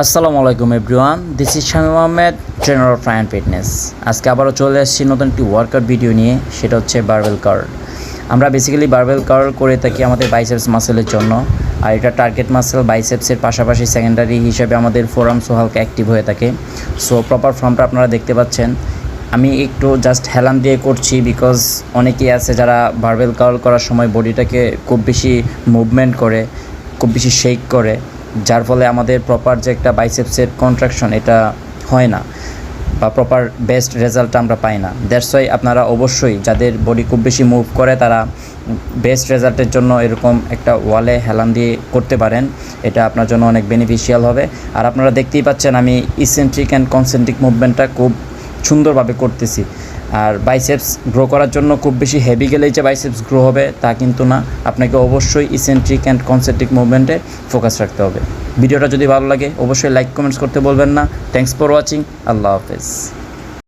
আসসালামু আলাইকুম everyone, this is Shamim Ahmed, trainer of try and fitness. আজকে আবারও চলে এসেছি নতুন একটি ওয়ার্কআউট ভিডিও নিয়ে। সেটা হচ্ছে বারবেল কার্ল। আমরা বেসিক্যালি বারবেল কার্ল করে থাকি আমাদের বাইসেপস মাসেলের জন্য। আর এটা টার্গেট মাসেল বাইসেপসের পাশাপাশি সেকেন্ডারি হিসেবে আমাদের ফোরামসও হালকা অ্যাক্টিভ হয়ে থাকে। সো প্রপার ফর্মটা আপনারা দেখতে পাচ্ছেন। আমি একটু জাস্ট হেলান দিয়ে করছি বিকজ অনেকেই আছে যারা বারবেল কার্ল করার সময় বডিটাকে খুব বেশি মুভমেন্ট করে, খুব বেশি শেক করে, যার ফলে আমাদের প্রপার যে একটা বাইসেপসের কন্ট্রাকশন এটা হয় না বা প্রপার বেস্ট রেজাল্টটা আমরা পাই না। দ্যাটস ওয়াই আপনারা অবশ্যই যাদের বডি খুব বেশি মুভ করে তারা বেস্ট রেজাল্টের জন্য এরকম একটা ওয়ালে হেলান দিয়ে করতে পারেন। এটা আপনার জন্য অনেক বেনিফিশিয়াল হবে। আর আপনারা দেখতেই পাচ্ছেন আমি ইসেন্ট্রিক অ্যান্ড কনসেন্ট্রিক মুভমেন্টটা খুব সুন্দরভাবে করতেছি। আর বাইসেপস গ্রো করার জন্য খুব বেশি হেভি গেলেই যে বাইসেপস গ্রো হবে তা কিন্তু না। আপনাকে অবশ্যই ইসেন্ট্রিক অ্যান্ড কনসেন্ট্রিক মুভমেন্টে ফোকাস রাখতে হবে। ভিডিওটা যদি ভালো লাগে অবশ্যই লাইক কমেন্টস করতে বলবেন না। Thanks for watching. আল্লাহ হাফেজ।